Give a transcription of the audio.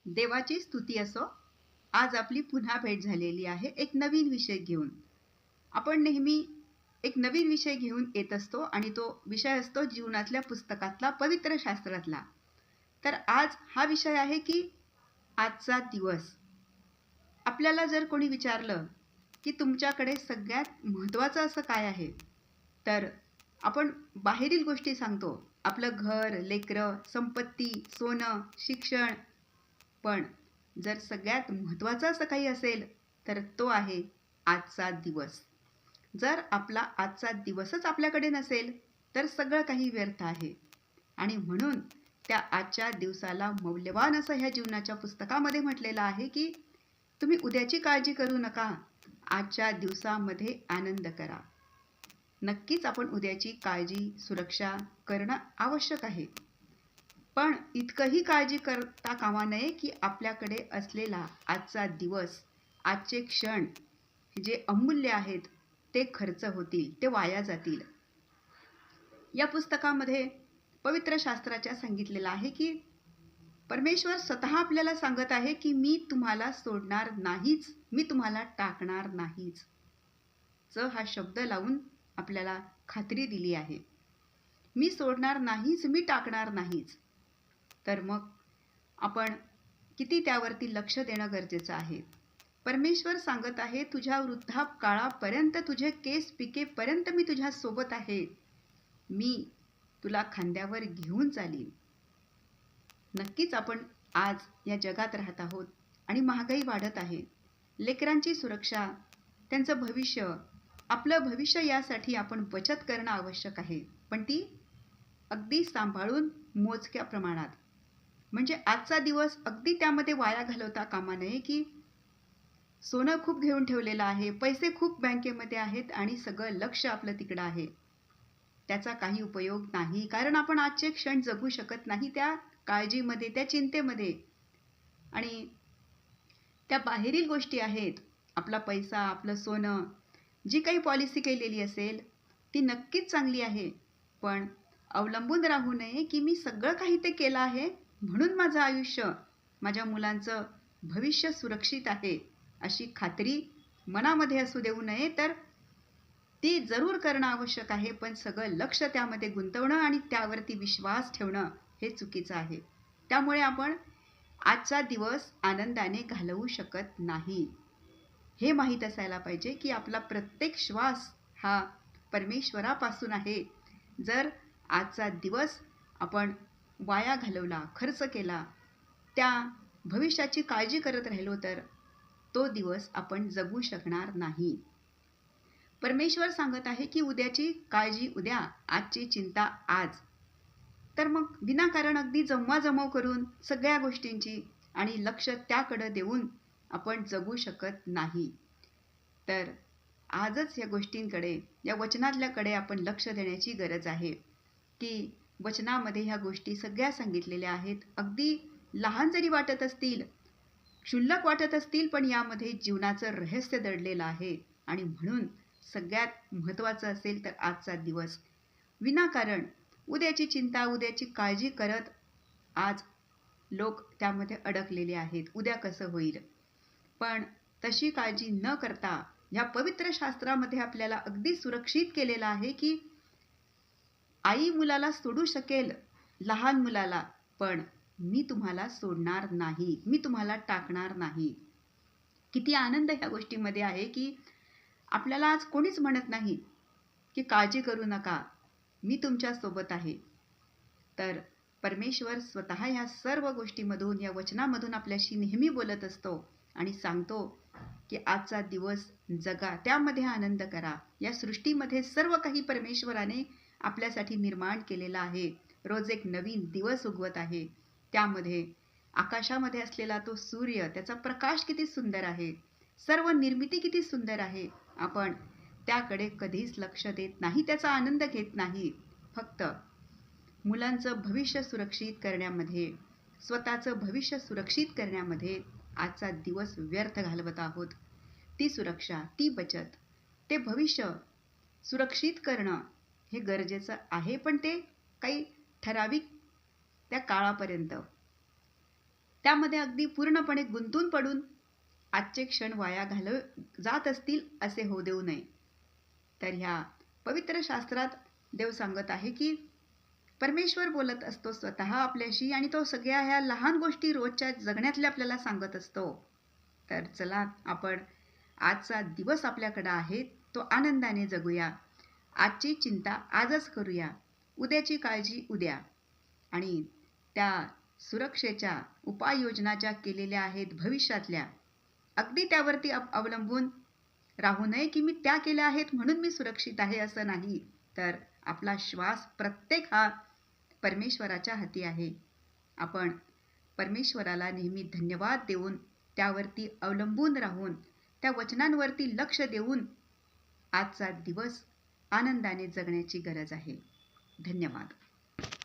देवाची स्तुती असो. आज आपली पुन्हा भेट झालेली आहे एक नवीन विषय घेऊन. आपण नेहमी एक नवीन विषय घेऊन येत असतो आणि तो विषय असतो जीवनातल्या पुस्तकातला, पवित्र शास्त्रातला. तर आज हा विषय आहे की आजचा दिवस. आपल्याला जर कोणी विचारलं की तुमच्याकडे सगळ्यात महत्त्वाचं असं काय आहे, तर आपण बाहेरील गोष्टी सांगतो. आपलं घर, लेकरं, संपत्ती, सोनं, शिक्षण. पण जर सगळ्यात महत्त्वाचं असं काही असेल तर तो आहे आजचा दिवस. जर आपला आजचा दिवसच आपल्याकडे नसेल तर सगळं काही व्यर्थ आहे. आणि म्हणून त्या आजच्या दिवसाला मौल्यवान असं ह्या जीवनाच्या पुस्तकामध्ये म्हटलेलं आहे की तुम्ही उद्याची काळजी करू नका, आजच्या दिवसामध्ये आनंद करा. नक्कीच आपण उद्याची काळजी, सुरक्षा करणं आवश्यक आहे. पण इतकंही काळजी करता कामा नये की आपल्याकडे असलेला आजचा दिवस, आजचे क्षण जे अमूल्य आहेत ते खर्च होतील, ते वाया जातील. या पुस्तकामध्ये पवित्र शास्त्राच्या सांगितलेलं आहे की परमेश्वर स्वतः आपल्याला सांगत आहे की मी तुम्हाला सोडणार नाहीच, मी तुम्हाला टाकणार नाहीच. हा शब्द लावून आपल्याला खात्री दिली आहे. मी सोडणार नाहीच, मी टाकणार नाहीच. तर मग आपण किती त्यावरती लक्ष देणं गरजेचं आहे. परमेश्वर सांगत आहे, तुझ्या वृद्धापकाळापर्यंत, तुझे केस पिकेपर्यंत मी तुझ्या सोबत आहे. मी तुला खांद्यावर घेऊन चालीन. नक्कीच आपण आज या जगात राहत आहोत आणि महागाई वाढत आहे. लेकरांची सुरक्षा, त्यांचं भविष्य, आपलं भविष्य यासाठी आपण बचत करणं आवश्यक आहे. पण ती अगदी सांभाळून, मोजक्या प्रमाणात. म्हणजे आजचा दिवस अगदी त्यामध्ये वाया घालवता कामा नये की सोनं खूप घेऊन ठेवलेलं आहे, पैसे खूप बँकेमध्ये आहेत आणि सगळं लक्ष आपलं तिकडं आहे. त्याचा काही उपयोग नाही, कारण आपण आजचे क्षण जगू शकत नाही त्या काळजीमध्ये, त्या चिंतेमध्ये. आणि त्या बाहेरील गोष्टी आहेत, आपला पैसा, आपलं सोनं, जी काही पॉलिसी केलेली असेल ती नक्कीच चांगली आहे. पण अवलंबून राहू नये की मी सगळं काही ते केलं आहे म्हणून माझं आयुष्य, माझ्या मुलांचं भविष्य सुरक्षित आहे अशी खात्री मनामध्ये असू देऊ नये. तर ती जरूर करणं आवश्यक आहे, पण सगळं लक्ष त्यामध्ये गुंतवणं आणि त्यावरती विश्वास ठेवणं हे चुकीचं आहे. त्यामुळे आपण आजचा दिवस आनंदाने घालवू शकत नाही. हे माहीत असायला पाहिजे की आपला प्रत्येक श्वास हा परमेश्वरापासून आहे. जर आजचा दिवस आपण वाया घालवला, खर्च केला, त्या भविष्याची काळजी करत राहिलो तर तो दिवस आपण जगू शकणार नाही. परमेश्वर सांगत आहे की उद्याची काळजी उद्या, आजची चिंता आज. तर मग विनाकारण अगदी जमवाजमव करून सगळ्या गोष्टींची आणि लक्ष त्याकडे देऊन आपण जगू शकत नाही. तर आजच या गोष्टींकडे, या वचनातल्याकडे आपण लक्ष देण्याची गरज आहे की वचनामध्ये ह्या गोष्टी सगळ्या सांगितलेल्या आहेत. अगदी लहान जरी वाटत असतील, क्षुल्लक वाटत असतील, पण यामध्ये जीवनाचं रहस्य दडलेलं आहे. आणि म्हणून सगळ्यात महत्त्वाचं असेल तर आजचा दिवस. विनाकारण उद्याची चिंता, उद्याची काळजी करत आज लोक त्यामध्ये अडकलेले आहेत, उद्या कसं होईल. पण तशी काळजी न करता या पवित्र शास्त्रामध्ये आपल्याला अगदी सुरक्षित केलेलं आहे की आई मुलाला सोडू शकेल, लहान मुलाला, पण मी तुम्हाला सोडणार नाही, मी तुम्हाला टाकणार नाही. किती आनंद ह्या गोष्टीमध्ये आहे की आपल्याला आज कोणीच म्हणत नाही की काळजी करू नका, मी तुमच्या सोबत आहे. तर परमेश्वर स्वतः ह्या सर्व गोष्टीमधून, या वचनामधून आपल्याशी नेहमी बोलत असतो आणि सांगतो की आजचा दिवस जगा, त्यामध्ये आनंद करा. या सृष्टीमध्ये सर्व काही परमेश्वराने आपल्यासाठी निर्माण केलेलं आहे. रोज एक नवीन दिवस उगवत आहे. त्यामध्ये आकाशामध्ये असलेला तो सूर्य, त्याचा प्रकाश किती सुंदर आहे, सर्व निर्मिती किती सुंदर आहे. आपण त्याकडे कधीच लक्ष देत नाही, त्याचा आनंद घेत नाही. फक्त मुलांचं भविष्य सुरक्षित करण्यामध्ये, स्वतःचं भविष्य सुरक्षित करण्यामध्ये आजचा दिवस व्यर्थ घालवत आहोत. ती सुरक्षा, ती बचत, ते भविष्य सुरक्षित करणं हे गरजेचं आहे, पण ते काही ठराविक त्या काळापर्यंत. त्यामध्ये अगदी पूर्णपणे गुंतून पडून आजचे क्षण वाया जात असतील असे होऊ देऊ नये. तर ह्या पवित्र शास्त्रात देव सांगत आहे की परमेश्वर बोलत असतो स्वतः आपल्याशी आणि तो सगळ्या ह्या लहान गोष्टी रोजच्या जगण्यातल्या आपल्याला सांगत असतो. तर चला आपण आजचा दिवस आपल्याकडे आहे तो आनंदाने जगूया. आजची चिंता आजच करूया, उद्याची काळजी उद्या. आणि त्या सुरक्षेच्या उपाययोजना ज्या केलेल्या आहेत भविष्यातल्या, अगदी त्यावरती अवलंबून राहू नये की मी त्या केल्या आहेत म्हणून मी सुरक्षित आहे असं नाही. तर आपला श्वास प्रत्येक हा परमेश्वराच्या हाती आहे. आपण परमेश्वराला नेहमी धन्यवाद देऊन त्यावरती अवलंबून राहून त्या वचनांवरती लक्ष देऊन आजचा दिवस आनंदाने जगण्याची गरज आहे. धन्यवाद.